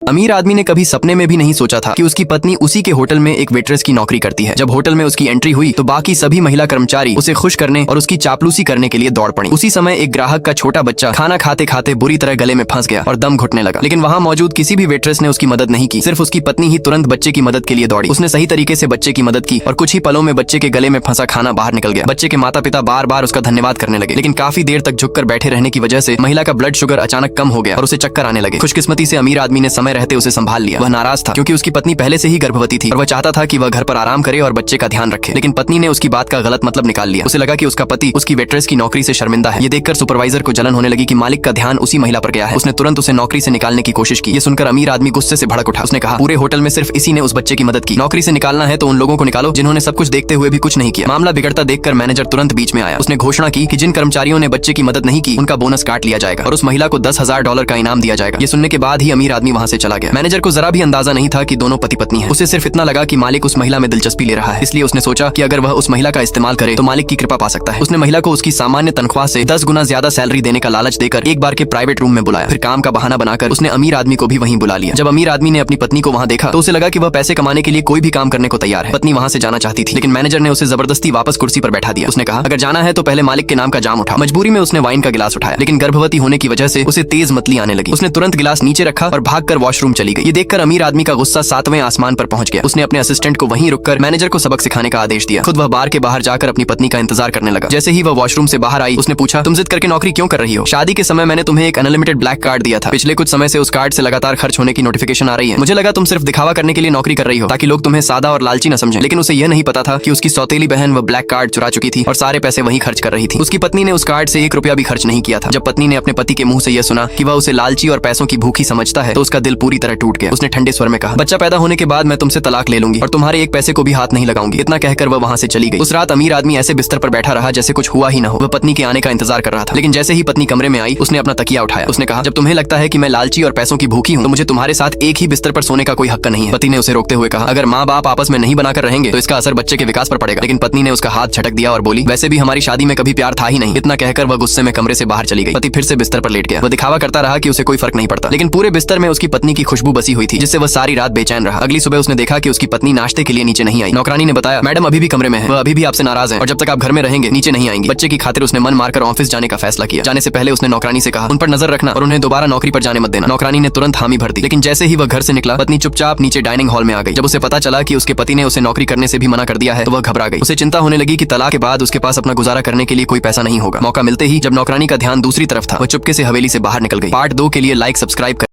अमीर आदमी ने कभी सपने में भी नहीं सोचा था कि उसकी पत्नी उसी के होटल में एक वेट्रेस की नौकरी करती है। जब होटल में उसकी एंट्री हुई तो बाकी सभी महिला कर्मचारी उसे खुश करने और उसकी चापलूसी करने के लिए दौड़ पड़ी। उसी समय एक ग्राहक का छोटा बच्चा खाना खाते खाते बुरी तरह गले में फंस गया और दम घुटने लगा, लेकिन वहाँ मौजूद किसी भी वेट्रेस ने उसकी मदद नहीं की। सिर्फ उसकी पत्नी ही तुरंत बच्चे की मदद के लिए दौड़ी। उसने सही तरीके से बच्चे की मदद की और कुछ ही पलों में बच्चे के गले में फंसा खाना बाहर निकल गया। बच्चे के माता पिता बार बार उसका धन्यवाद करने लगे, लेकिन काफी देर तक झुककर बैठे रहने की वजह से महिला का ब्लड शुगर अचानक कम हो गया और उसे चक्कर आने लगे। खुशकिस्मती से अमीर आदमी ने समय रहते उसे संभाल लिया। वह नाराज था क्योंकि उसकी पत्नी पहले से ही गर्भवती थी और वह चाहता था कि वह घर पर आराम करे और बच्चे का ध्यान रखे, लेकिन पत्नी ने उसकी बात का गलत मतलब निकाल लिया। उसे लगा कि उसका पति उसकी वेट्रेस की नौकरी से शर्मिंदा है। ये देखकर सुपरवाइजर को जलन होने लगी कि मालिक का ध्यान उसी महिला पर गया है। उसने तुरंत उसे नौकरी से निकालने की कोशिश की। ये सुनकर अमीर आदमी गुस्से से भड़क उठा। उसने कहा, पूरे होटल में सिर्फ इसी ने उस बच्चे की मदद की। नौकरी से निकालना है तो उन लोगों को निकालो जिन्होंने सब कुछ देखते हुए भी कुछ नहीं किया। मामला बिगड़ता देखकर मैनेजर तुरंत बीच में आया। उसने घोषणा की कि जिन कर्मचारियों ने बच्चे की मदद नहीं की उनका बोनस काट लिया जाएगा और उस महिला को $10,000 का इनाम दिया जाएगा। ये सुनने के बाद ही अमीर आदमी वहाँ से चला गया। मैनेजर को जरा भी अंदाजा नहीं था कि दोनों पति पत्नी हैं। उसे सिर्फ इतना लगा कि मालिक उस महिला में दिलचस्पी ले रहा है, इसलिए उसने सोचा कि अगर वह उस महिला का इस्तेमाल करे तो मालिक की कृपा पा सकता है। उसने महिला को उसकी सामान्य तनख्वाह से 10 गुना ज्यादा सैलरी देने का लालच देकर एक बार के प्राइवेट रूम में बुलाया। फिर काम का बहाना बनाकर उसने अमीर आदमी को भी वहीं बुला लिया। जब अमीर आदमी ने अपनी पत्नी को वहाँ देखा तो उसे लगा कि वह पैसे कमाने के लिए कोई भी काम करने को तैयार है। पत्नी वहाँ से जाना चाहती थी, लेकिन मैनेजर ने उसे जबरदस्ती वापस कुर्सी पर बैठा दिया। उसने कहा, अगर जाना है तो पहले मालिक के नाम का जाम उठा। मजबूरी में उसने वाइन का गिलास उठाया, लेकिन गर्भवती होने की वजह से उसे तेज मतली आने लगी। उसने तुरंत गिलास नीचे रखा और भागकर वॉशरूम चली गई। ये देखकर अमीर आदमी का गुस्सा 7वें आसमान पर पहुंच गया। उसने अपने असिस्टेंट को वहीं रुककर मैनेजर को सबक सिखाने का आदेश दिया। खुद वह बार के बाहर जाकर अपनी पत्नी का इंतजार करने लगा। जैसे ही वह वॉशरूम से बाहर आई उसने पूछा, तुम जिद करके नौकरी क्यों कर रही हो? शादी के समय मैंने तुम्हें एक अनलिमिटेड ब्लैक कार्ड दिया था। पिछले कुछ समय से उस कार्ड से लगातार खर्च होने की नोटिफिकेशन आ रही है। मुझे लगा तुम सिर्फ दिखावा करने के लिए नौकरी कर रही हो ताकि लोग तुम्हें सादा और लालची न समझें, लेकिन उसे यह नहीं पता था कि उसकी सौतेली बहन वह ब्लैक कार्ड चुरा चुकी थी और सारे पैसे वहीं खर्च कर रही थी। उसकी पत्नी ने उस कार्ड से 1 रुपया भी खर्च नहीं किया था। जब पत्नी ने अपने पति के मुंह से यह सुना कि वह उसे लालची और पैसों की भूखी समझता है तो उसका दिल पूरी तरह टूट गया। उसने ठंडे स्वर में कहा, बच्चा पैदा होने के बाद मैं तुमसे तलाक ले लूंगी और तुम्हारे एक पैसे को भी हाथ नहीं लगाऊंगी। इतना कहकर वह वहां से चली गई। उस रात अमीर आदमी ऐसे बिस्तर पर बैठा रहा जैसे कुछ हुआ ही न हो। वह पत्नी के आने का इंतजार कर रहा था, लेकिन जैसे ही पत्नी कमरे में आई उसने अपना तकिया उठाया। उसने कहा, जब तुम्हें लगता है कि मैं लालची और पैसों की भूखी हूँ तो मुझे तुम्हारे साथ एक ही बिस्तर पर सोने का कोई हक नहीं है। पति ने उसे रोकते हुए कहा, अगर माँ बाप आपस में नहीं बनाकर रहेंगे तो इसका असर बच्चे के विकास पर पड़ेगा। लेकिन पत्नी ने उसका हाथ झटक दिया और बोली, वैसे भी हमारी शादी में कभी प्यार था ही नहीं। इतना कहकर वह गुस्से में कमरे से बाहर चली गई। पति फिर से बिस्तर पर लेट गया। वह दिखावा करता रहा कि उसे कोई फर्क नहीं पड़ता, लेकिन पूरे बिस्तर में उसकी पत्नी की खुशबू बसी हुई थी जिससे वह सारी रात बेचैन रहा। अगली सुबह उसने देखा कि उसकी पत्नी नाश्ते के लिए नीचे नहीं आई। नौकरानी ने बताया, मैडम अभी भी कमरे में है, वह अभी भी आपसे नाराज है और जब तक आप घर में रहेंगे नीचे नहीं आएंगी। बच्चे की खातिर उसने मन मारकर ऑफिस जाने का फैसला किया। जाने से पहले उसने नौकरानी से कहा, उन पर नजर रखना और उन्हें दोबारा नौकरी पर जाने मत देना। नौकरानी ने तुरंत हामी भर दी, लेकिन जैसे ही वह घर से निकला पत्नी चुपचाप नीचे डाइनिंग हॉल में आ गई। जब उसे पता चला कि उसके पति ने उसे नौकरी करने से भी मना कर दिया है तो वह घबरा गई। उसे चिंता होने लगी कि तलाक के बाद उसके पास अपना गुजारा करने के लिए कोई पैसा नहीं होगा। मौका मिलते ही जब नौकरानी का ध्यान दूसरी तरफ था वह चुपके से हवेली से बाहर निकल गई। पार्ट 2 के लिए लाइक सब्सक्राइब कर।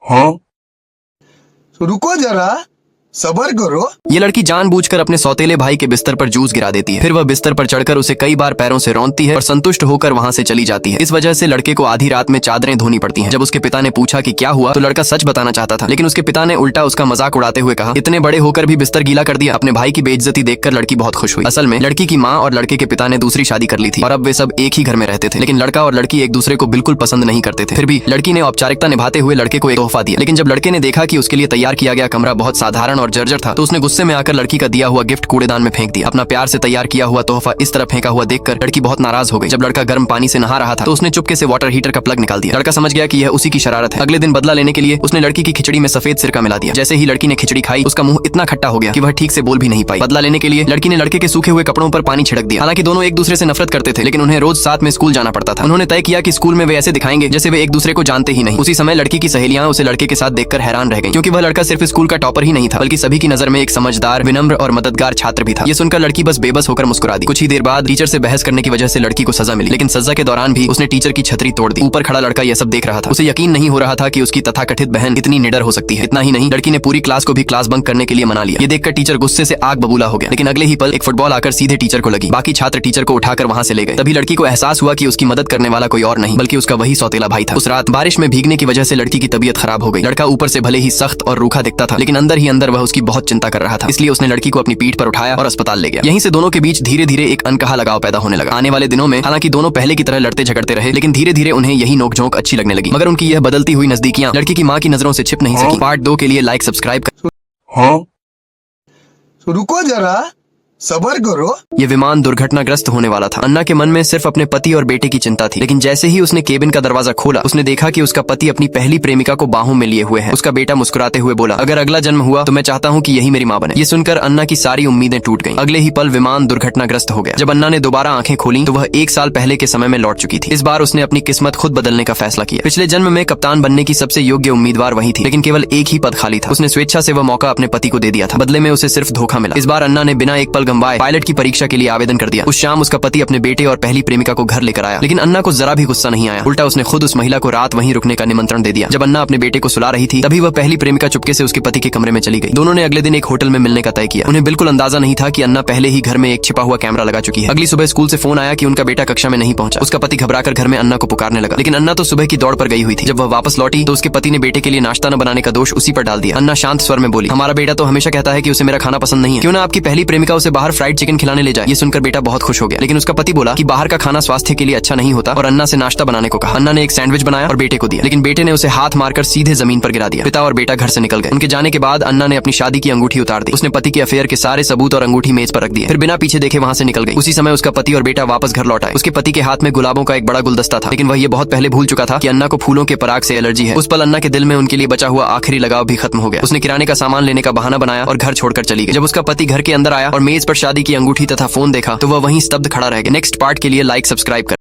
हाँ? रुको जरा, सबर करो। ये लड़की जानबूझकर अपने सौतेले भाई के बिस्तर पर जूस गिरा देती है। फिर वह बिस्तर पर चढ़कर उसे कई बार पैरों से रौंदती है और संतुष्ट होकर वहां से चली जाती है। इस वजह से लड़के को आधी रात में चादरें धोनी पड़ती हैं। जब उसके पिता ने पूछा कि क्या हुआ तो लड़का सच बताना चाहता था, लेकिन उसके पिता ने उल्टा उसका मजाक उड़ाते हुए कहा, इतने बड़े होकर भी बिस्तर गीला कर दिया। अपने भाई की बेइज्जती देखकर लड़की बहुत खुश हुई। असल में लड़की की माँ और लड़के के पिता ने दूसरी शादी कर ली थी और अब वे सब एक ही घर में रहते थे, लेकिन लड़का और लड़की एक दूसरे को बिल्कुल पसंद नहीं करते थे। फिर भी लड़की ने औपचारिकता निभाते हुए लड़के को एक तोहफा दिया, लेकिन जब लड़के ने देखा कि उसके लिए तैयार किया गया कमरा बहुत साधारण और जर्जर था तो उसने गुस्से में आकर लड़की का दिया हुआ गिफ्ट कूड़ेदान में फेंक दिया। अपना प्यार से तैयार किया हुआ तोहफा इस तरह फेंका हुआ देखकर लड़की बहुत नाराज हो गई। जब लड़का गर्म पानी से नहा रहा था तो उसने चुपके से वाटर हीटर का प्लग निकाल दिया। लड़का समझ गया कि यह उसी की शरारत है। अगले दिन बदला लेने के लिए उसने लड़की की खिचड़ी में सफेद सिरका मिला दिया। जैसे ही लड़की ने खिचड़ी खाई उसका मुंह इतना खट्टा हो गया कि वह ठीक से बोल भी नहीं पाई। बदला लेने के लिए लड़की ने लड़के के सूखे हुए कपड़ों पर पानी छिड़क दिया। हालांकि दोनों एक दूसरे से नफरत करते थे, लेकिन उन्हें रोज साथ में स्कूल जाना पड़ता था। उन्होंने तय किया कि स्कूल में वे ऐसे दिखाएंगे जैसे वे एक दूसरे को जानते ही नहीं। उसी समय लड़की की सहेलियां उसे लड़के के साथ देखकर हैरान रह गई, क्योंकि वह लड़का सिर्फ स्कूल का टॉपर ही नहीं था बल्कि सभी की नजर में एक समझदार, विनम्र और मददगार छात्र भी था। ये सुनकर लड़की बस बेबस होकर मुस्कुरा दी। कुछ ही देर बाद टीचर से बहस करने की वजह से लड़की को सजा मिली, लेकिन सजा के दौरान भी उसने टीचर की छतरी तोड़ दी। ऊपर खड़ा लड़का यह सब देख रहा था। उसे यकीन नहीं हो रहा था कि उसकी तथाकथित बहन इतनी निडर हो सकती है। इतना ही नहीं, लड़की ने पूरी क्लास को भी क्लास बंक करने के लिए मना लिया। ये देखकर टीचर गुस्से से आग बबूला हो गया, लेकिन अगले ही पल एक फुटबॉल आकर सीधे टीचर को लगी। बाकी छात्र टीचर को उठाकर वहां से ले गए। तभी लड़की को एहसास हुआ कि उसकी मदद करने वाला कोई और नहीं बल्कि उसका वही सौतेला भाई था। उस रात बारिश में भीगने की वजह से लड़की की तबीयत खराब हो गई। लड़का ऊपर से भले ही सख्त और रूखा दिखता था, लेकिन अंदर ही अंदर वह उसकी बहुत चिंता कर रहा था। इसलिए उसने लड़की को अपनी पीठ पर उठाया और अस्पताल ले गया। यहीं से दोनों के बीच धीरे धीरे एक अनकहा लगाव पैदा होने लगा। आने वाले दिनों में हालांकि दोनों पहले की तरह लड़ते झगड़ते रहे, लेकिन धीरे धीरे उन्हें यही नोकझोंक अच्छी लगने लगी। मगर उनकी यह बदलती हुई नजदीकियां लड़की की मां की नजरों से छिप नहीं सकी। पार्ट 2 के लिए लाइक सब्सक्राइब कर। हाँ? रुको जरा, सबर करो। ये विमान दुर्घटनाग्रस्त होने वाला था। अन्ना के मन में सिर्फ अपने पति और बेटे की चिंता थी, लेकिन जैसे ही उसने केबिन का दरवाजा खोला, उसने देखा कि उसका पति अपनी पहली प्रेमिका को बाहों में लिए हुए है। उसका बेटा मुस्कुराते हुए बोला, अगर अगला जन्म हुआ तो मैं चाहता हूँ कि यही मेरी माँ बने। ये सुनकर अन्ना की सारी उम्मीदें टूट गईं। अगले ही पल विमान दुर्घटनाग्रस्त हो गया। जब अन्ना ने दोबारा आंखें खोली तो वह 1 साल पहले के समय में लौट चुकी थी। इस बार उसने अपनी किस्मत खुद बदलने का फैसला किया। पिछले जन्म में कप्तान बनने की सबसे योग्य उम्मीदवार वही थी, लेकिन केवल एक ही पद खाली था। उसने स्वेच्छा से वह मौका अपने पति को दे दिया था। बदले में उसे सिर्फ धोखा मिला। इस बार अन्ना ने बिना एक पल गंवाए पायलट की परीक्षा के लिए आवेदन कर दिया। उस शाम उसका पति अपने बेटे और पहली प्रेमिका को घर लेकर आया, लेकिन अन्ना को जरा भी गुस्सा नहीं आया। उल्टा उसने खुद उस महिला को रात वहीं रुकने का निमंत्रण दे दिया। जब अन्ना अपने बेटे को सुला रही थी, तभी वह पहली प्रेमिका चुपके से उसके पति के कमरे में चली गई। दोनों ने अगले दिन एक होटल में मिलने का तय किया। उन्हें बिल्कुल अंदाजा नहीं था कि अन्ना पहले ही घर में एक छिपा हुआ कैमरा लगा चुकी है। अगली सुबह स्कूल से फोन आया कि उनका बेटा कक्षा में नहीं पहुंचा। उसका पति घबराकर घर में अन्ना को पुकारने लगा, लेकिन अन्ना तो सुबह की दौड़ पर गई हुई थी। जब वह वापस लौटी तो उसके पति ने बेटे के लिए नाश्ता न बनाने का दोष उसी पर डाल दिया। अन्ना शांत स्वर में बोली, हमारा बेटा तो हमेशा कहता है कि उसे मेरा खाना पसंद नहीं है, क्यों ना आपकी पहली प्रेमिका उसे बाहर फ्राइड चिकन खिलाने ले जाए। ये सुनकर बेटा बहुत खुश हो गया, लेकिन उसका पति बोला कि बाहर का खाना स्वास्थ्य के लिए अच्छा नहीं होता और अन्ना से नाश्ता बनाने को कहा। अन्ना ने एक सैंडविच बनाया और बेटे को दिया, लेकिन बेटे ने उसे हाथ मारकर सीधे जमीन पर गिरा दिया। पिता और बेटा घर से निकल गए। उनके जाने के बाद अन्ना ने अपनी शादी की अंगूठी उतार दी। उसने पति के अफेयर के सारे सबूत और अंगूठी मेज पर रख दिए, फिर बिना पीछे देखे वहां से निकल गई। उसी समय उसका पति और बेटा वापस घर लौट आए। उसके पति के हाथ में गुलाबों का एक बड़ा गुलदस्ता था, लेकिन वह ये बहुत पहले भूल चुका था कि अन्ना को फूलों के पराग से एलर्जी है। उस पल अन्ना के दिल में उनके लिए बचा हुआ आखिरी लगाव भी खत्म हो गया। उसने किराने का सामान लेने का बहाना बनाया और घर छोड़कर चली गई। जब उसका पति घर के अंदर आया और मेज पर शादी की अंगूठी तथा फोन देखा तो वह वहीं स्तब्ध खड़ा रह गया। नेक्स्ट पार्ट के लिए लाइक सब्सक्राइब कर